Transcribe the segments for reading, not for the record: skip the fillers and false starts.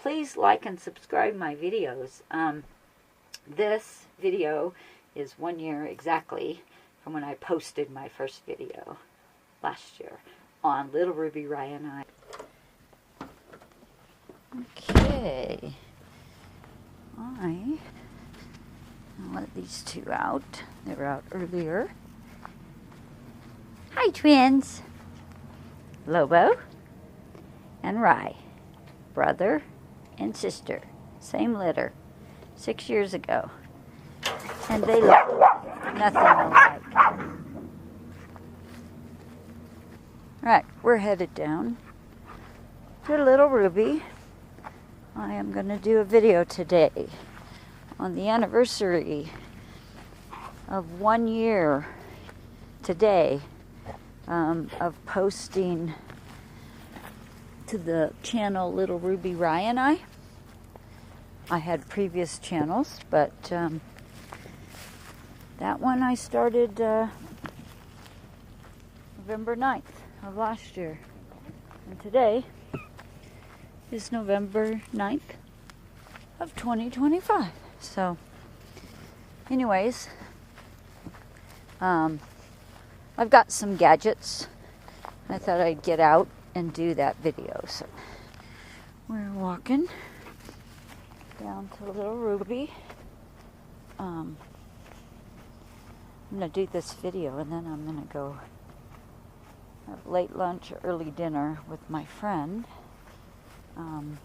please like and subscribe my videos. This video is 1 year exactly from when I posted my first video last year on Little Ruby, Rye, and I. Okay. I'll let these two out. They were out earlier. Hi, twins. Lobo and Rye. Brother and sister. Same litter. 6 years ago. And they look nothing alike. Alright, we're headed down to Little Ruby. I am going to do a video today on the anniversary of 1 year today of posting to the channel Little Ruby, Rye, and I. I had previous channels, but that one I started November 9th of last year. And today is November 9th of 2025. So, anyways, I've got some gadgets. I thought I'd get out and do that video. So, we're walking down to Little Ruby. I'm going to do this video and then I'm going to go have late lunch or early dinner with my friend down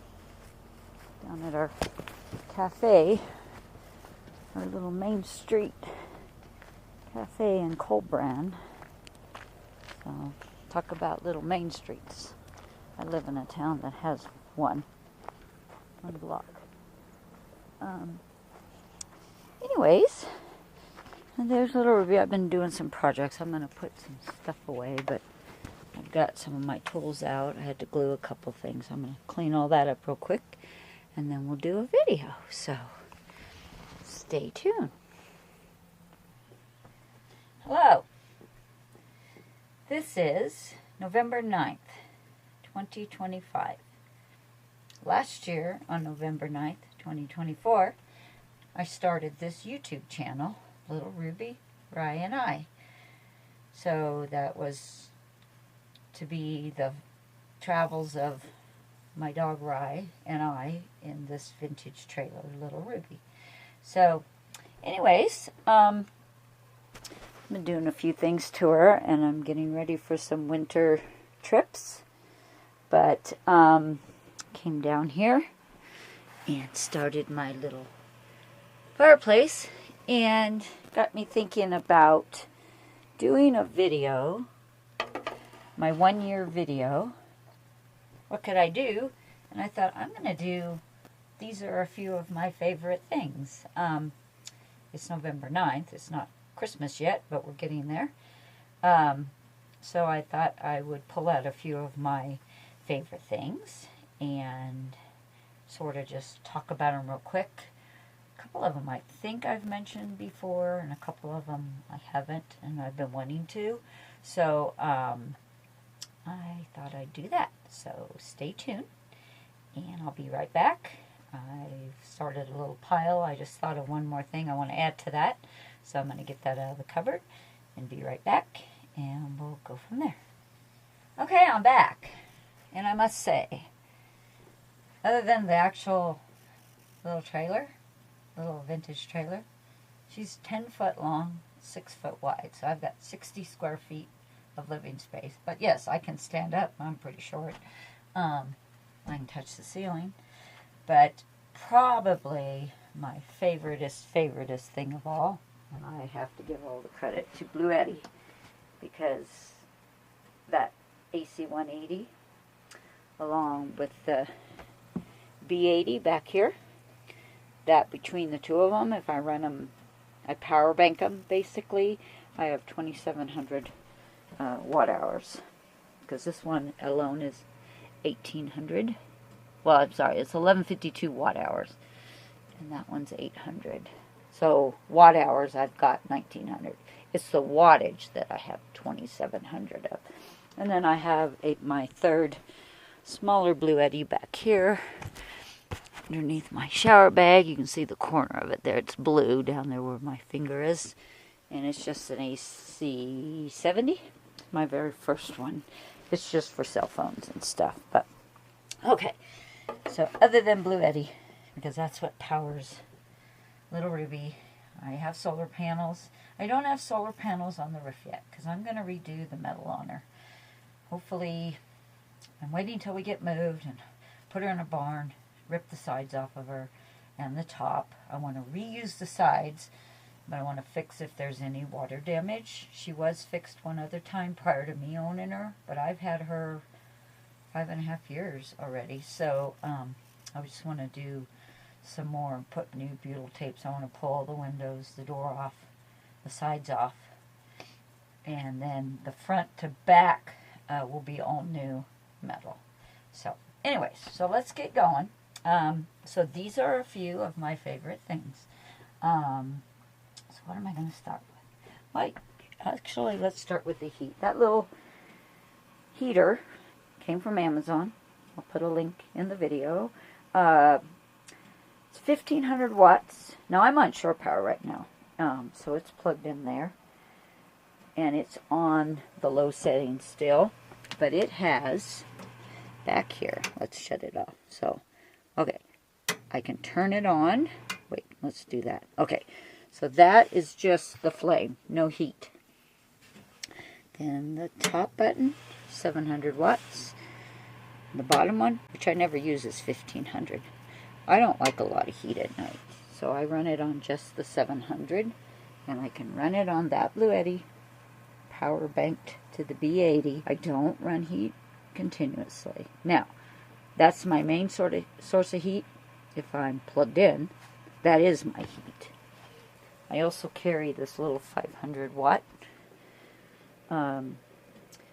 at our cafe, our little Main Street cafe in Colbrand. So, talk about little main streets. I live in a town that has one block. Anyways, and there's Little Ruby. I've been doing some projects. I'm going to put some stuff away, but I've got some of my tools out. I had to glue a couple things. I'm going to clean all that up real quick, and then we'll do a video. So, stay tuned. Hello. This is November 9th, 2025. Last year, on November 9th, 2024, I started this YouTube channel, Little Ruby, Rye, and I. So that was to be the travels of my dog Rye and I in this vintage trailer, Little Ruby. So, anyways, I've been doing a few things to her, and I'm getting ready for some winter trips. But came down here and started my little fireplace, and got me thinking about doing a video, my 1 year video. What could I do? And I thought, I'm going to do, these are a few of my favorite things. It's November 9th. It's not Christmas yet, but we're getting there. So I thought I would pull out a few of my favorite things and sort of just talk about them real quick. A couple of them I think I've mentioned before, and a couple of them I haven't, and I've been wanting to. So I thought I'd do that. So stay tuned, and I'll be right back. I've started a little pile. I just thought of one more thing I want to add to that. So I'm going to get that out of the cupboard and be right back, and we'll go from there. Okay, I'm back. And I must say, other than the actual little trailer, little vintage trailer, she's 10 foot long, 6 foot wide. So I've got 60 square feet of living space. But yes, I can stand up. I'm pretty short. I can touch the ceiling. But probably my favoriteest thing of all, and I have to give all the credit to Bluetti, because that AC 180, along with the B80 back here, that between the two of them, if I run them, I power bank them basically, I have 2,700 watt hours, because this one alone is 1,800. Well, I'm sorry, it's 1152 watt hours, and that one's 800. So watt hours, I've got 1,900. It's the wattage that I have 2,700 of. And then I have my third smaller Bluetti back here. underneath my shower bag. You can see the corner of it there. It's blue down there where my finger is. And it's just an AC70. My very first one. It's just for cell phones and stuff. But, okay. So, other than Bluetti, because that's what powers Little Ruby, I have solar panels. I don't have solar panels on the roof yet, because I'm going to redo the metal on her. Hopefully, I'm waiting until we get moved and put her in a barn, rip the sides off of her, and the top. I want to reuse the sides, but I want to fix if there's any water damage. She was fixed one other time prior to me owning her, but I've had her 5.5 years already, so I just want to do some more and put new butyl tapes. I want to pull all the windows, the door off, the sides off, and then the front to back will be all new metal. So anyways, so let's get going. So these are a few of my favorite things. So what am I going to start with? Well, actually, let's start with the heat. That little heater came from Amazon. I'll put a link in the video. It's 1500 watts. Now I'm on shore power right now. So it's plugged in there. And it's on the low setting still. But it has, back here, let's shut it off. So, okay, I can turn it on. Wait, let's do that. Okay, so that is just the flame, no heat. Then the top button, 700 watts. The bottom one, which I never use, is 1500. I don't like a lot of heat at night, so I run it on just the 700, and I can run it on that Bluetti, power banked to the B80. I don't run heat continuously. Now, that's my main source of heat. If I'm plugged in, that is my heat. I also carry this little 500 watt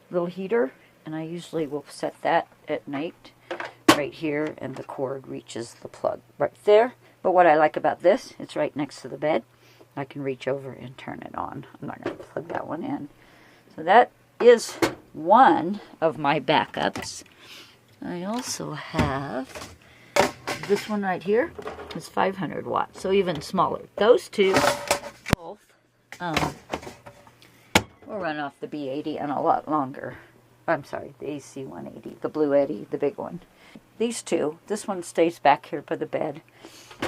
little heater, and I usually will set that at night right here, and the cord reaches the plug right there. But what I like about this, it's right next to the bed. I can reach over and turn it on. I'm not going to plug that one in. So that is one of my backups. I also have this one right here. It's 500 watts, so even smaller. Those two both will run off the B80 and a lot longer. I'm sorry, the AC180, the Bluetti, the big one. These two, this one stays back here by the bed.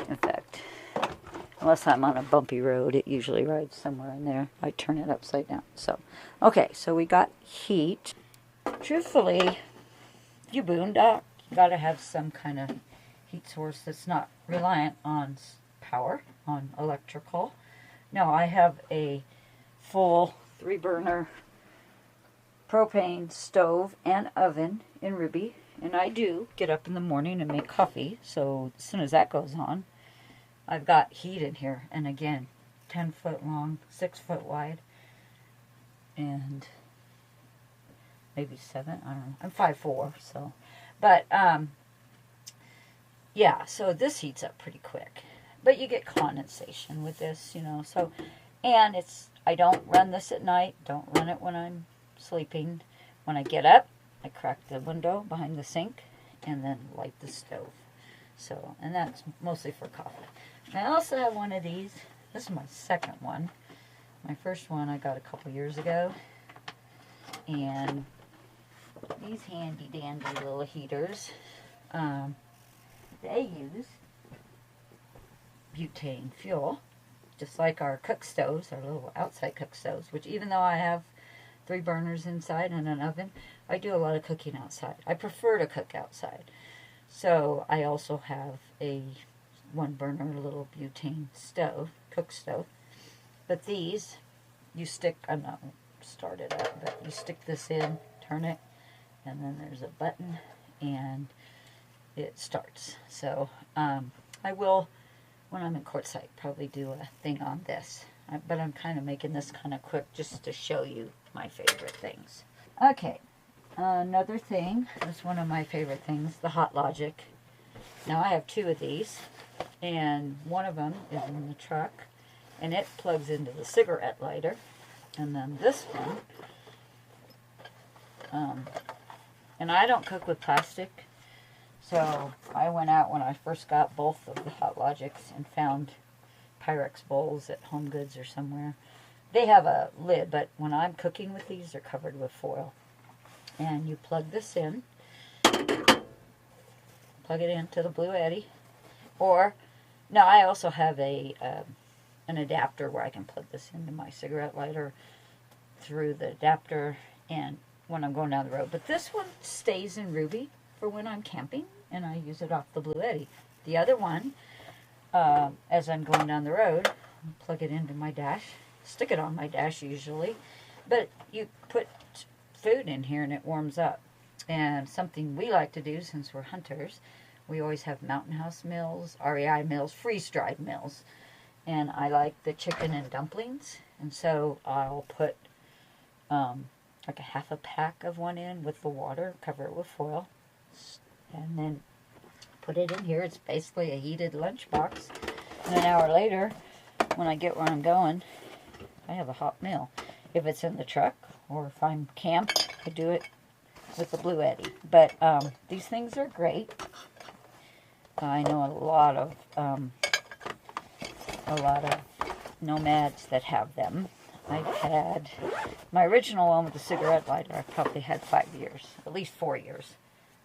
In fact, unless I'm on a bumpy road, it usually rides somewhere in there. I turn it upside down. So, okay, so we got heat. Truthfully, if you boondock, you got to have some kind of heat source that's not reliant on power, on electrical. No, I have a full 3-burner propane stove and oven in Ruby, and I do get up in the morning and make coffee, so as soon as that goes on, I've got heat in here. And again, 10 foot long, 6 foot wide, and maybe 7, I don't know. I'm 5'4", so, but yeah, so this heats up pretty quick, but you get condensation with this, you know. So, and it's, I don't run this at night, don't run it when I'm sleeping. When I get up, I crack the window behind the sink and then light the stove. So, and that's mostly for coffee. I also have one of these. This is my second one. My first one I got a couple years ago. And these handy dandy little heaters, they use butane fuel, just like our cook stoves, our little outside cook stoves, which even though I have 3 burners inside and an oven, I do a lot of cooking outside. I prefer to cook outside. So I also have a 1-burner little butane stove, cook stove. But these, you stick, I'm not going to start it up, but you stick this in, turn it, and then there's a button, and it starts. So I will, when I'm in Quartzsite, probably do a thing on this. But I'm kind of making this kind of quick just to show you my favorite things. Okay, another thing, that's one of my favorite things, the Hot Logic. Now I have 2 of these, and one of them is in the truck, and it plugs into the cigarette lighter. And then this one, and I don't cook with plastic, So I went out when I first got both of the Hot Logics and found Pyrex bowls at Home Goods or somewhere. They have a lid, but when I'm cooking with these, they're covered with foil. And you plug this in, plug it into the Bluetti, or now I also have an adapter where I can plug this into my cigarette lighter through the adapter and when I'm going down the road. But this one stays in Ruby for when I'm camping, and I use it off the Bluetti. The other one, as I'm going down the road, plug it into my dash, stick it on my dash usually, but you put food in here and it warms up. And something we like to do since we're hunters, we always have Mountain House meals, REI meals, freeze-dried meals. And I like the chicken and dumplings, and so I'll put like a half a pack of one in with the water, cover it with foil, and then put it in here. It's basically a heated lunchbox. And an hour later, when I get where I'm going, I have a hot meal. If it's in the truck or if I'm camped, I do it with the Bluetti. But these things are great. I know a lot of nomads that have them. I've had my original one with the cigarette lighter. I probably had 5 years, at least 4 years.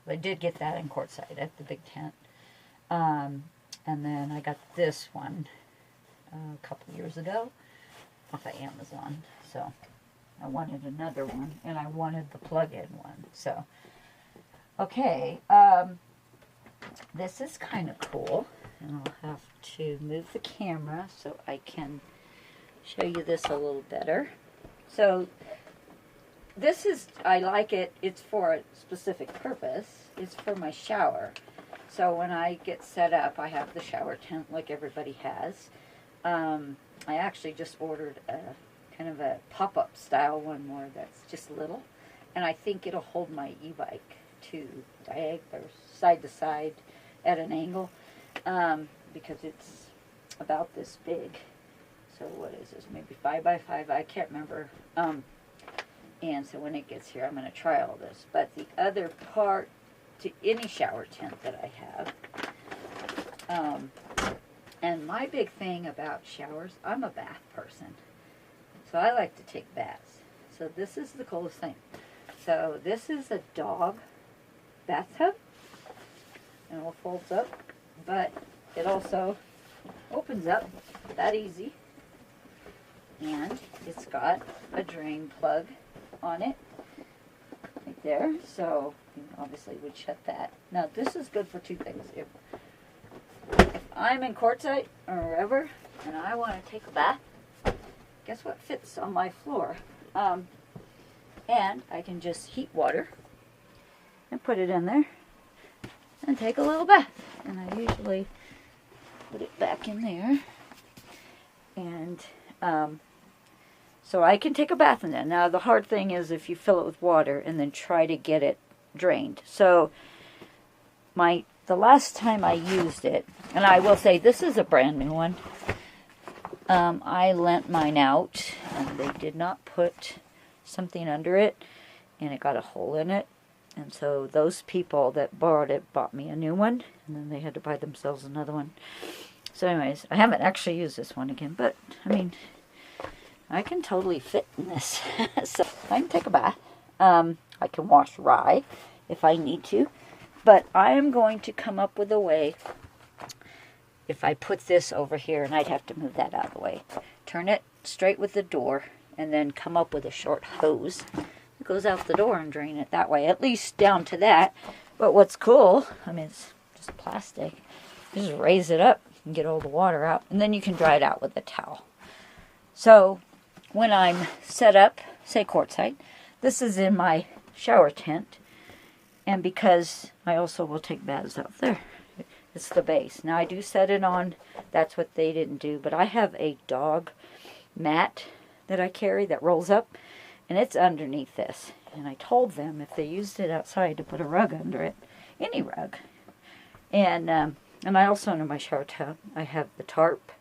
But I did get that in Quartzsite at the big tent. And then I got this one a couple years ago off of Amazon. So I wanted another one, and I wanted the plug-in one. So, okay, this is kind of cool. And I'll have to move the camera so I can show you this a little better. So this is, I like it. It's for a specific purpose. It's for my shower. So when I get set up, I have the shower tent like everybody has. I actually just ordered a kind of a pop-up style one more that's just little. And I think it'll hold my e-bike to side to side at an angle. Because it's about this big. So what is this? Maybe 5 by 5. I can't remember. And so when it gets here, I'm going to try all this. But the other part to any shower tent that I have, and my big thing about showers, I'm a bath person. So I like to take baths. So this is the coolest thing. So this is a dog bathtub. And it all folds up. But it also opens up that easy. And it's got a drain plug on it right there. So you obviously would shut that. Now this is good for two things. If I'm in Quartzsite or wherever and I want to take a bath, guess what fits on my floor? And I can just heat water and put it in there and take a little bath. And I usually put it back in there. And so I can take a bath in there. Now the hard thing is if you fill it with water and then try to get it drained. So the last time I used it, and I will say this is a brand new one. I lent mine out and they did not put something under it and it got a hole in it. And so those people that borrowed it bought me a new one, and then they had to buy themselves another one. So anyways, I haven't actually used this one again, but I mean, I can totally fit in this. So I can take a bath. I can wash rye if I need to, but I am going to come up with a way. If I put this over here, and I'd have to move that out of the way, turn it straight with the door, and then come up with a short hose. It goes out the door and drain it that way, at least down to that. But what's cool, I mean, it's just plastic. You just raise it up and get all the water out, and then you can dry it out with a towel. So when I'm set up, say Quartzsite, this is in my shower tent, and because I also will take baths out there, it's the base. Now I do set it on, that's what they didn't do, but I have a dog mat that I carry that rolls up, and it's underneath this. And I told them if they used it outside to put a rug under it, any rug. And I also, under my shower tub, I have the tarp,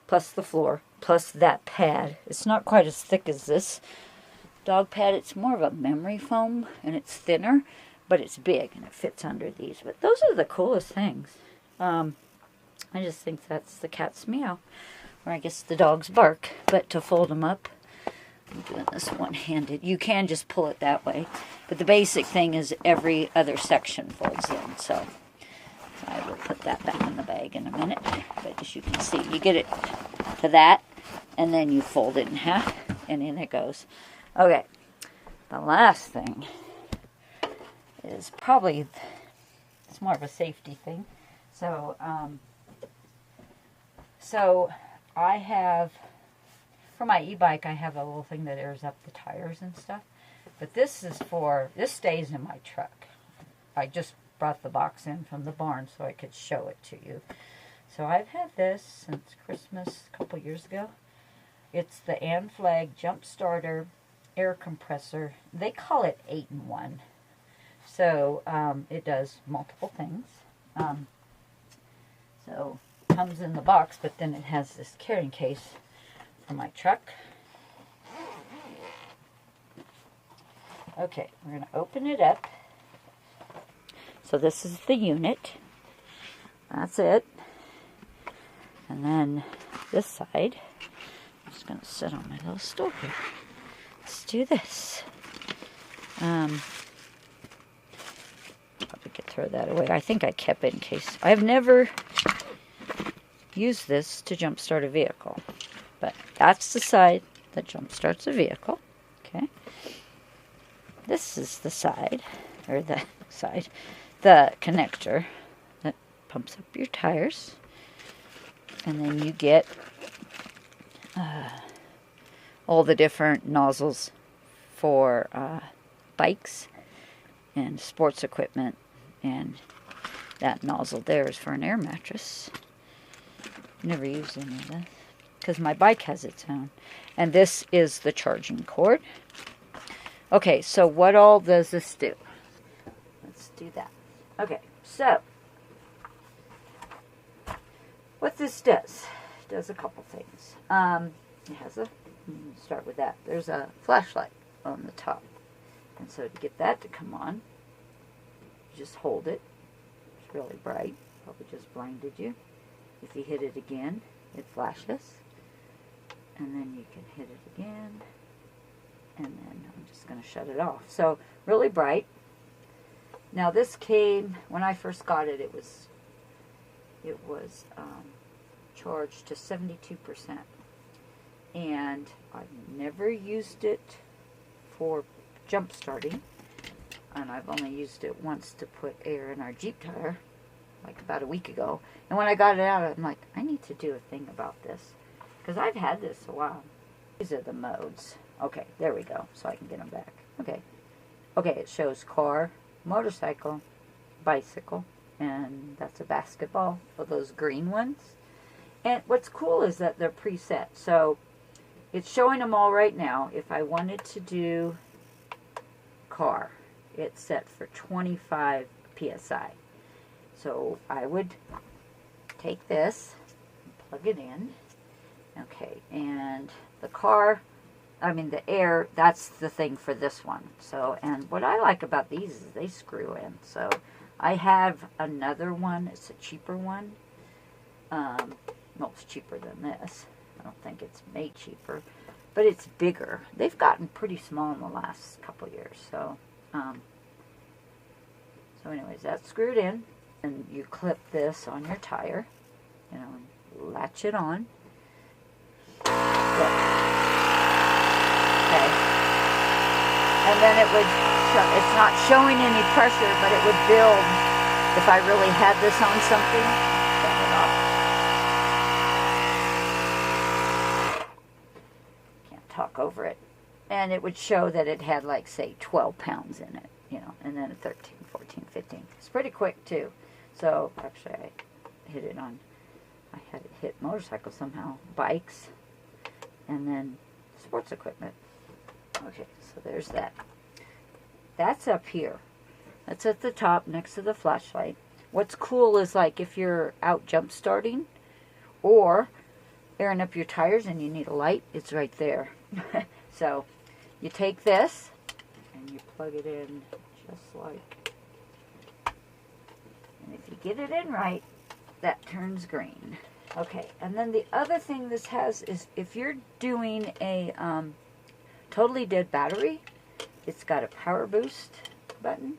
plus the floor, plus that pad. It's not quite as thick as this dog pad. It's more of a memory foam, and it's thinner. but it's big and it fits under these. But those are the coolest things. I just think that's the cat's meow, or I guess the dog's bark. But to fold them up, I'm doing this one-handed. You can just pull it that way, but the basic thing is every other section folds in. So I will put that back in the bag in a minute. But as you can see, you get it to that, and then you fold it in half, and in it goes. Okay, the last thing is probably, it's more of a safety thing. So, I have, for my e-bike, I have a little thing that airs up the tires and stuff. But this is for, this stays in my truck. I just brought the box in from the barn so I could show it to you. So I've had this since Christmas a couple years ago. It's the Ann Flag Jump Starter Air Compressor. They call it 8-in-1. So it does multiple things. So it comes in the box, but then it has this carrying case for my truck. Okay, we're going to open it up. So this is the unit. That's it. And then this side, I'm just going to sit on my little stool here. Let's do this. Probably could throw that away. I think I kept it in case. I've never used this to jump start a vehicle. But that's the side that jump starts a vehicle. Okay. This is the side, or the side, the connector that pumps up your tires. And then you get all the different nozzles for bikes and sports equipment. And that nozzle there is for an air mattress. Never used any of this because my bike has its own. And this is the charging cord. Okay, so what all does this do? Let's do that. Okay, so what this does a couple things. It has a, start with that. There's a flashlight on the top. And so to get that to come on, you just hold it. It's really bright. Probably just blinded you. If you hit it again, it flashes. And then you can hit it again. And then I'm just going to shut it off. So, really bright. Now this came, when I first got it, it was charged to 72%. And I've never used it for jump starting. And I've only used it once to put air in our Jeep tire, like about a week ago. And when I got it out, I'm like, I need to do a thing about this. Because I've had this a while. These are the modes. Okay, there we go. So I can get them back. Okay. Okay, it shows car, motorcycle, bicycle, and that's a basketball for those green ones. And what's cool is that they're preset. So it's showing them all right now. If I wanted to do car, it's set for 25 PSI. So I would take this and plug it in. Okay, and the car, I mean the air, that's the thing for this one. So, and what I like about these is they screw in. So I have another one, it's a cheaper one. Well, it's cheaper than this. I don't think it's made cheaper, but it's bigger. They've gotten pretty small in the last couple years. So, so anyways, that's screwed in, and you clip this on your tire, you know, and latch it on. Look. Okay. And then it would, it's not showing any pressure, but it would build if I really had this on something. Shut it off. Can't talk over it. And it would show that it had, like, say, 12 pounds in it, you know, and then 13, 14, 15. It's pretty quick, too. So, actually, I hit it on, I had it hit motorcycles somehow, bikes, and then sports equipment. Okay, so there's that. That's up here. That's at the top next to the flashlight. What's cool is, like, if you're out jump starting or airing up your tires and you need a light, it's right there. So you take this and you plug it in just like get it in right, that turns green. Okay, and then the other thing this has is if you're doing a totally dead battery, it's got a power boost button.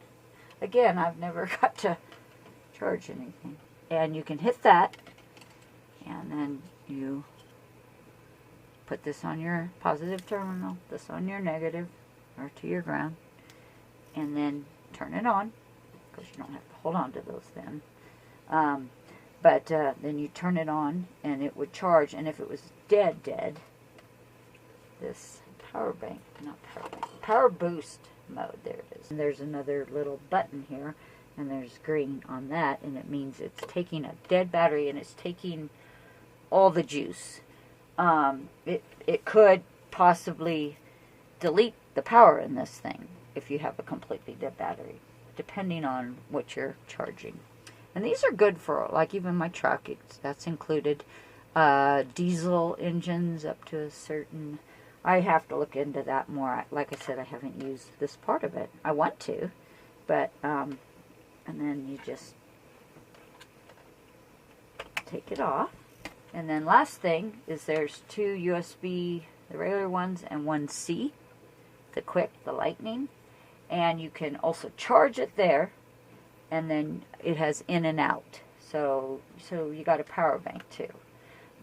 Again, I've never got to charge anything. And you can hit that, and then you put this on your positive terminal, this on your negative, or to your ground, and then turn it on, because you don't have to hold on to those then. But then you turn it on, and it would charge, and if it was dead, this power boost mode, there it is. And there's another little button here, and there's green on that, and it means it's taking a dead battery, and it's taking all the juice. It could possibly delete the power in this thing if you have a completely dead battery, depending on what you're charging. And these are good for, like, even my truck, that's included. Diesel engines up to a certain, I have to look into that more. Like I said, I haven't used this part of it. I want to, but, and then you just take it off. And then last thing is there's 2 USB, the regular ones, and 1 C, the quick, the lightning. And you can also charge it there, and then it has in and out. So you got a power bank too.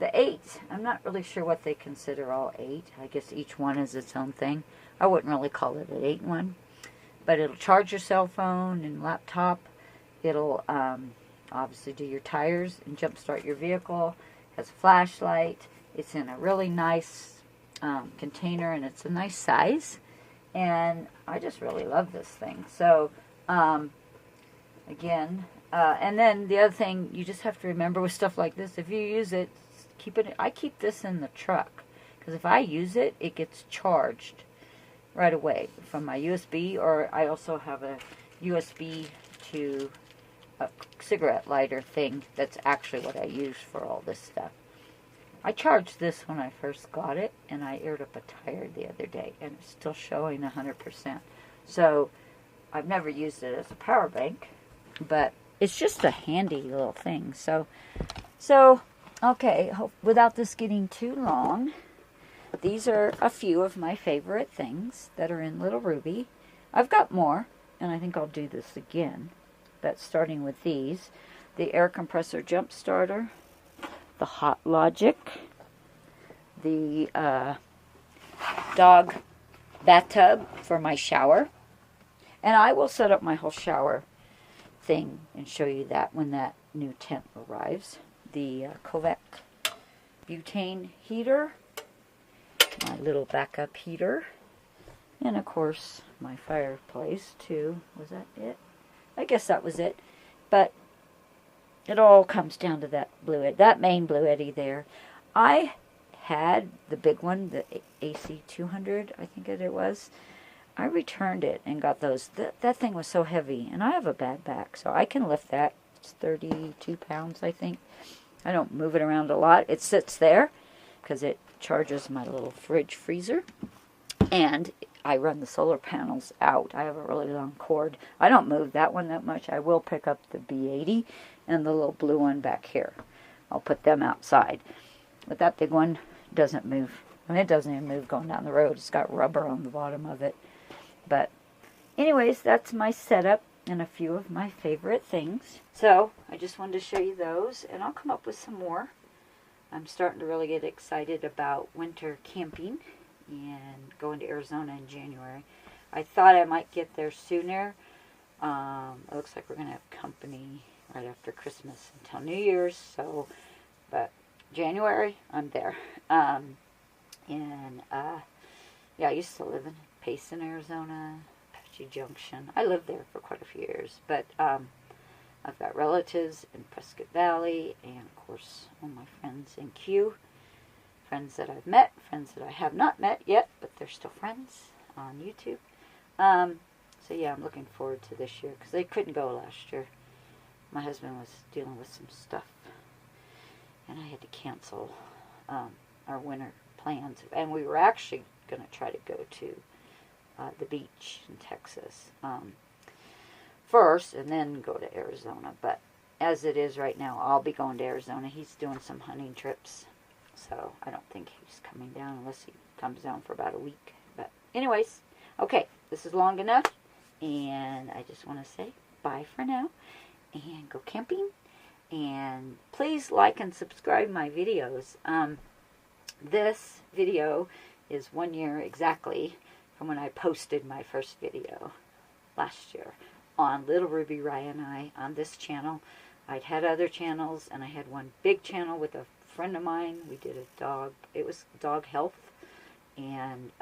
The 8, I'm not really sure what they consider all 8. I guess each one is its own thing. I wouldn't really call it an 8 one. But it'll charge your cell phone and laptop. It'll obviously do your tires and jumpstart your vehicle. Has a flashlight. It's in a really nice container, and it's a nice size. And I just really love this thing. So, again, and then the other thing you just have to remember with stuff like this, if you use it, keep it. I keep this in the truck, because if I use it, it gets charged right away from my USB, or I also have a USB to a cigarette lighter thing. That's actually what I use for all this stuff. I charged this when I first got it, and I aired up a tire the other day, and it's still showing 100%. So I've never used it as a power bank, but it's just a handy little thing. So okay, without this getting too long, these are a few of my favorite things that are in Little Ruby. I've got more, and I think I'll do this again. But starting with these, the air compressor jump starter, the Hot Logic, the dog bathtub for my shower. And I will set up my whole shower thing and show you that when that new tent arrives. The Kovac butane heater, my little backup heater, and of course my fireplace too. Was that it? I guess that was it. But it all comes down to that that main Bluetti there. I had the big one, the AC 200, I think it was. I returned it and got those. That thing was so heavy, and I have a bad back, so I can lift that. It's 32 pounds, I think. I don't move it around a lot. It sits there because it charges my little fridge freezer, and I run the solar panels out. I have a really long cord. I don't move that one that much. I will pick up the B80 and the little blue one back here. I'll put them outside. But that big one doesn't move. I mean, it doesn't even move going down the road. It's got rubber on the bottom of it. But anyways, that's my setup and a few of my favorite things. So I just wanted to show you those, and I'll come up with some more. I'm starting to really get excited about winter camping and going to Arizona in January. I thought I might get there sooner. It looks like we're going to have company right after Christmas until New Year's. So, but January, I'm there. Yeah, I used to live in Payson, Arizona, Apache Junction. I lived there for quite a few years, but I've got relatives in Prescott Valley, and of course all my friends in Q. Friends that I've met, friends that I have not met yet, but they're still friends on YouTube. So yeah, I'm looking forward to this year, because they couldn't go last year. My husband was dealing with some stuff, and I had to cancel our winter plans. And we were actually going to try to go to the beach in Texas first, and then go to Arizona. But as it is right now, I'll be going to Arizona. He's doing some hunting trips. So I don't think he's coming down unless he comes down for about a week. But anyways, okay, this is long enough. And I just want to say bye for now. And go camping. And please like and subscribe my videos. This video is 1 year exactly from when I posted my first video last year on Little Ruby Ryan and I on this channel. I'd had other channels, and I had one big channel with a friend of mine. We did a dog, it was dog health and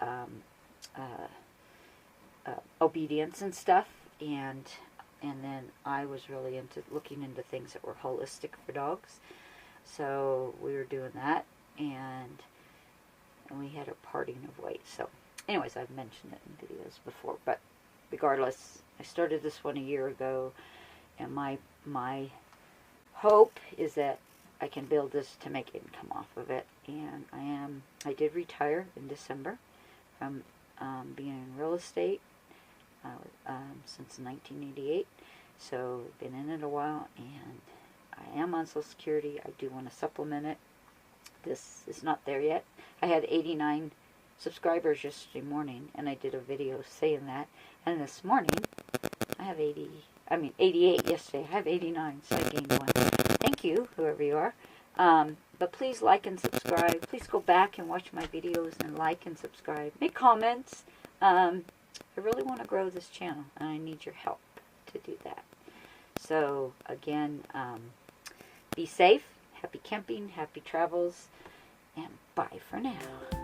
obedience and stuff, and then I was really into looking into things that were holistic for dogs. So we were doing that, and we had a parting of ways. So anyways, I've mentioned it in videos before, but regardless, I started this one a year ago, and my hope is that I can build this to make income off of it. And I did retire in December from being in real estate since 1988. So been in it a while, and I am on Social Security. I do want to supplement it. This is not there yet. I had 89 subscribers yesterday morning, and I did a video saying that. And this morning, I have 88 yesterday. I have 89, so I gained one. Thank you, whoever you are. But please like and subscribe. Please go back and watch my videos and like and subscribe. Make comments. I really want to grow this channel, and I need your help to do that. So, again, be safe. Happy camping. Happy travels. And bye for now.